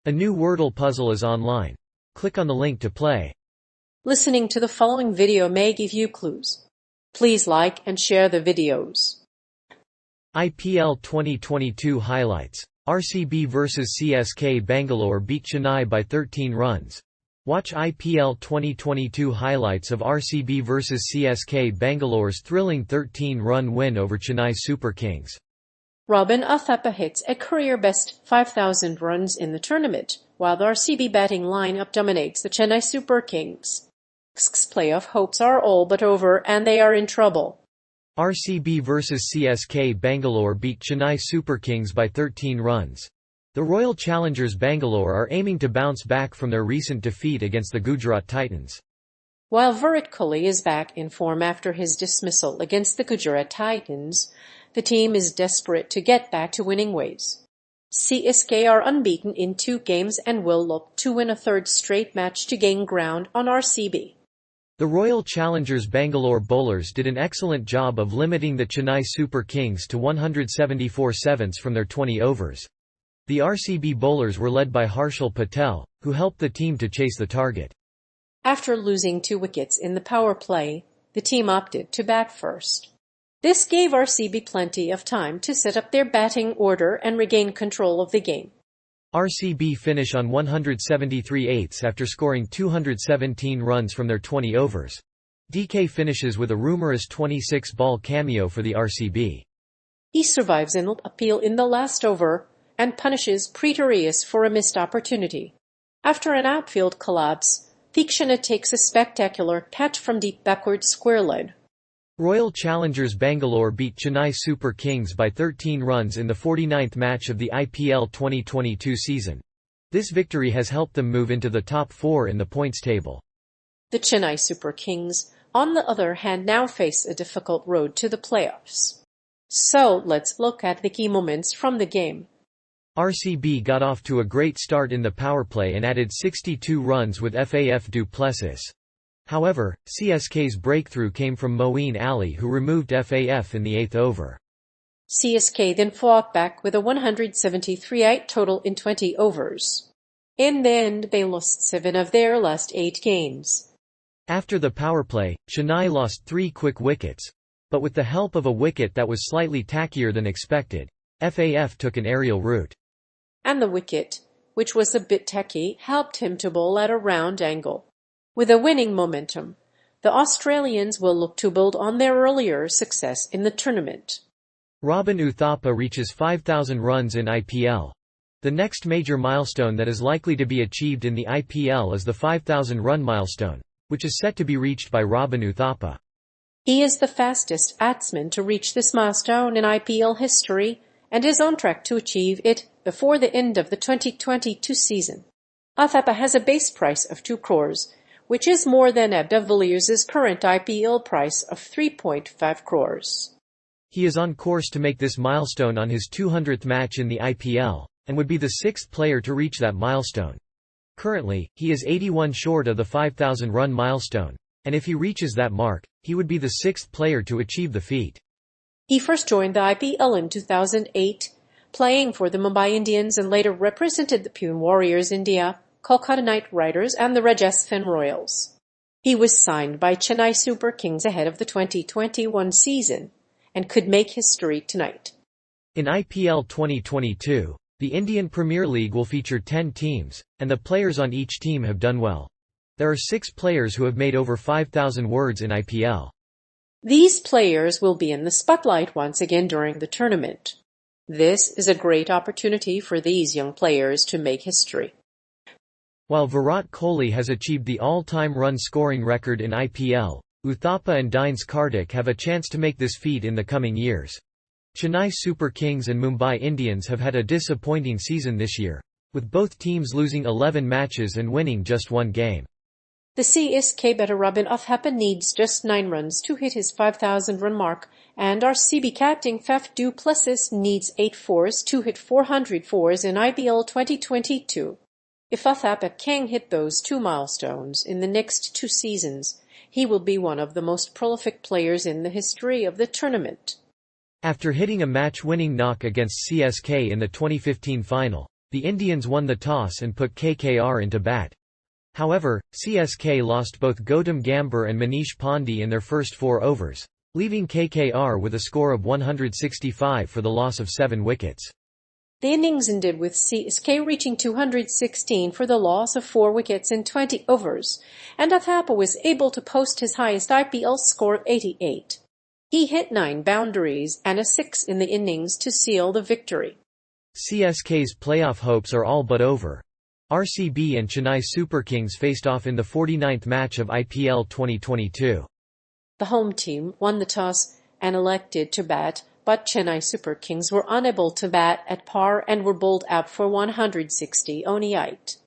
A new Wordle puzzle is online. Click on the link to play. Listening to the following video may give you clues. Please like and share the videos. IPL 2022 highlights. RCB vs CSK Bangalore beat Chennai by 13 runs. Watch IPL 2022 highlights of RCB vs CSK Bangalore's thrilling 13-run win over Chennai Super Kings. Robin Uthappa hits a career-best 5,000 runs in the tournament, while the RCB batting lineup dominates the Chennai Super Kings. CSK's playoff hopes are all but over and they are in trouble. RCB vs CSK Bangalore beat Chennai Super Kings by 13 runs. The Royal Challengers Bangalore are aiming to bounce back from their recent defeat against the Gujarat Titans. While Virat Kohli is back in form after his dismissal against the Gujarat Titans, the team is desperate to get back to winning ways. CSK are unbeaten in 2 games and will look to win a third straight match to gain ground on RCB. The Royal Challengers Bangalore bowlers did an excellent job of limiting the Chennai Super Kings to 174 sevens from their 20 overs. The RCB bowlers were led by Harshal Patel, who helped the team to chase the target. After losing 2 wickets in the power play, the team opted to bat first. This gave RCB plenty of time to set up their batting order and regain control of the game. RCB finish on 173 eighths after scoring 217 runs from their 20 overs. DK finishes with a rumorous 26-ball cameo for the RCB. He survives an appeal in the last over and punishes Pretorius for a missed opportunity. After an outfield collapse, Thikshana takes a spectacular catch from deep backward square leg. Royal Challengers Bangalore beat Chennai Super Kings by 13 runs in the 49th match of the IPL 2022 season. This victory has helped them move into the top 4 in the points table. The Chennai Super Kings, on the other hand, now face a difficult road to the playoffs. So let's look at the key moments from the game. RCB got off to a great start in the power play and added 62 runs with Faf du Plessis. However, CSK's breakthrough came from Moeen Ali, who removed Faf in the 8th over. CSK then fought back with a 173 total in 20 overs. In the end, they lost 7 of their last 8 games. After the power play, Chennai lost 3 quick wickets. But with the help of a wicket that was slightly tackier than expected, Faf took an aerial route. And the wicket, which was a bit tacky, helped him to bowl at a round angle. With a winning momentum, the Australians will look to build on their earlier success in the tournament. Robin Uthappa reaches 5,000 runs in IPL. The next major milestone that is likely to be achieved in the IPL is the 5,000-run milestone, which is set to be reached by Robin Uthappa. He is the fastest batsman to reach this milestone in IPL history and is on track to achieve it before the end of the 2022 season. Uthappa has a base price of 2 crores, which is more than Abd de Villiers' current IPL price of 3.5 crores. He is on course to make this milestone on his 200th match in the IPL, and would be the 6th player to reach that milestone. Currently, he is 81 short of the 5,000-run milestone, and if he reaches that mark, he would be the 6th player to achieve the feat. He first joined the IPL in 2008, playing for the Mumbai Indians, and later represented the Pune Warriors India, Kolkata Knight Riders and the Rajasthan Royals. He was signed by Chennai Super Kings ahead of the 2021 season and could make history tonight. In IPL 2022, the Indian Premier League will feature 10 teams, and the players on each team have done well. There are 6 players who have made over 5,000 words in IPL. These players will be in the spotlight once again during the tournament. This is a great opportunity for these young players to make history. While Virat Kohli has achieved the all-time run-scoring record in IPL, Uthappa and Dines Karthik have a chance to make this feat in the coming years. Chennai Super Kings and Mumbai Indians have had a disappointing season this year, with both teams losing 11 matches and winning just 1 game. The CSK batter Robin Uthappa needs just 9 runs to hit his 5,000-run mark, and RCB captain Faf du Plessis needs 8 fours to hit 400 fours in IPL 2022. If Uthappa can hit those 2 milestones in the next 2 seasons, he will be one of the most prolific players in the history of the tournament. After hitting a match-winning knock against CSK in the 2015 final, The Indians won the toss and put KKR into bat. However, CSK lost both Gautam Gambhir and Manish Pandey in their first 4 overs, leaving KKR with a score of 165 for the loss of 7 wickets. The innings ended with CSK reaching 216 for the loss of 4 wickets in 20 overs, and Uthappa was able to post his highest IPL score of 88. He hit 9 boundaries and a 6 in the innings to seal the victory. CSK's playoff hopes are all but over. RCB and Chennai Super Kings faced off in the 49th match of IPL 2022. The home team won the toss and elected to bat, but Chennai Super Kings were unable to bat at par and were bowled out for 160 only 8.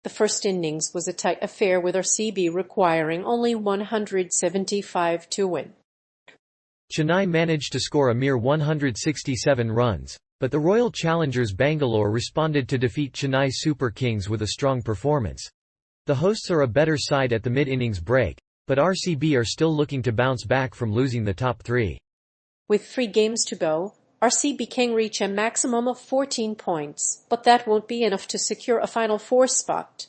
The first innings was a tight affair with RCB requiring only 175 to win. Chennai managed to score a mere 167 runs, but the Royal Challengers Bangalore responded to defeat Chennai Super Kings with a strong performance. The hosts are a better side at the mid-innings break, but RCB are still looking to bounce back from losing the top 3. With 3 games to go, RCB can reach a maximum of 14 points, but that won't be enough to secure a Final Four spot.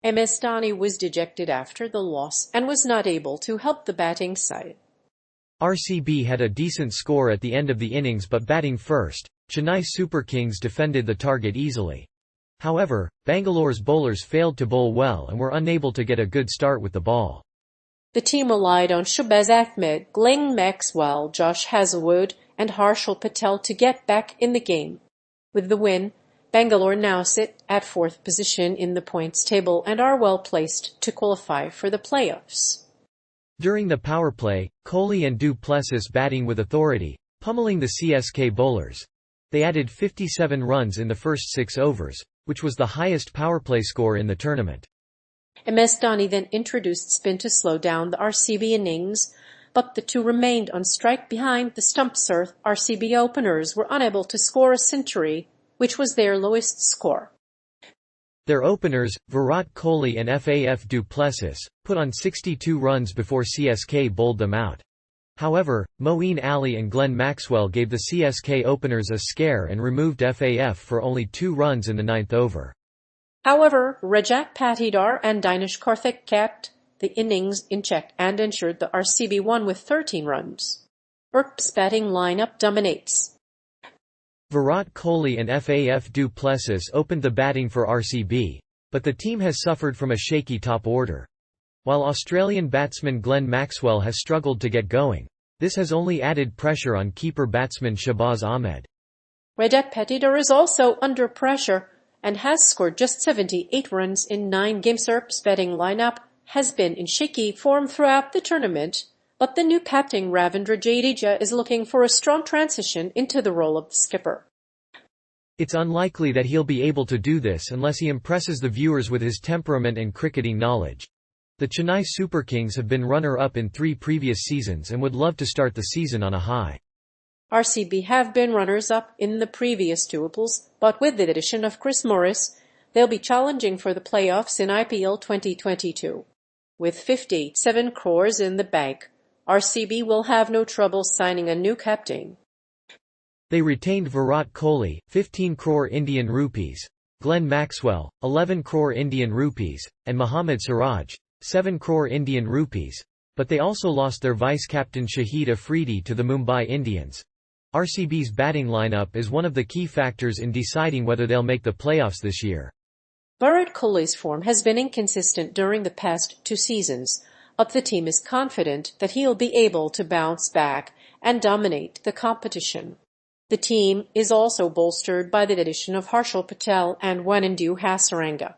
MS Dhoni was dejected after the loss and was not able to help the batting side. RCB had a decent score at the end of the innings, but batting first, Chennai Super Kings defended the target easily. However, Bangalore's bowlers failed to bowl well and were unable to get a good start with the ball. The team relied on Shahbaz Ahmed, Glenn Maxwell, Josh Hazlewood, and Harshal Patel to get back in the game. With the win, Bangalore now sit at 4th position in the points table and are well placed to qualify for the playoffs. During the power play, Kohli and du Plessis batting with authority, pummeling the CSK bowlers. They added 57 runs in the first 6 overs, which was the highest power play score in the tournament. MS Dhoni then introduced spin to slow down the RCB innings, but the two remained on strike behind the stumps. RCB openers were unable to score a century, which was their lowest score. Their openers, Virat Kohli and Faf du Plessis, put on 62 runs before CSK bowled them out. However, Moeen Ali and Glenn Maxwell gave the CSK openers a scare and removed Faf for only 2 runs in the 9th over. However, Rajat Patidar and Dinesh Karthik kept the innings in check and ensured the RCB won with 13 runs. Earp's batting lineup dominates. Virat Kohli and Faf du Plessis opened the batting for RCB, but the team has suffered from a shaky top order. While Australian batsman Glenn Maxwell has struggled to get going, this has only added pressure on keeper batsman Shahbaz Ahmed. Rajat Patidar is also under pressure and has scored just 78 runs in 9 games. Earp's batting lineup has been in shaky form throughout the tournament, but the new captain Ravindra Jadeja is looking for a strong transition into the role of the skipper. It's unlikely that he'll be able to do this unless he impresses the viewers with his temperament and cricketing knowledge. The Chennai Super Kings have been runner-up in 3 previous seasons and would love to start the season on a high. RCB have been runners-up in the previous 2 IPLs, but with the addition of Chris Morris, they'll be challenging for the playoffs in IPL 2022. With 57 crores in the bank, RCB will have no trouble signing a new captain. They retained Virat Kohli, 15 crore Indian rupees, Glenn Maxwell, 11 crore Indian rupees, and Mohammad Siraj, 7 crore Indian rupees, but they also lost their vice-captain Shahid Afridi to the Mumbai Indians. RCB's batting lineup is one of the key factors in deciding whether they'll make the playoffs this year. Virat Kohli's form has been inconsistent during the past 2 seasons, but the team is confident that he'll be able to bounce back and dominate the competition. The team is also bolstered by the addition of Harshal Patel and Wanindu Hasaranga.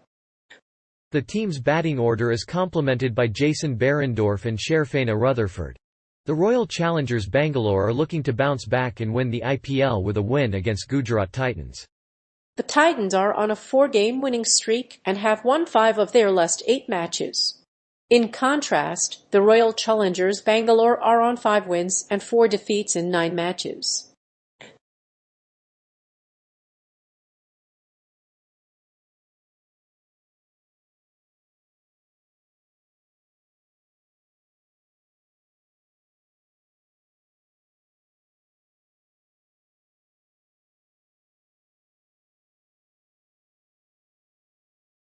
The team's batting order is complemented by Jason Behrendorff and Sherfana Rutherford. The Royal Challengers Bangalore are looking to bounce back and win the IPL with a win against Gujarat Titans. The Titans are on a 4-game winning streak and have won 5 of their last 8 matches. In contrast, the Royal Challengers Bangalore are on 5 wins and 4 defeats in 9 matches.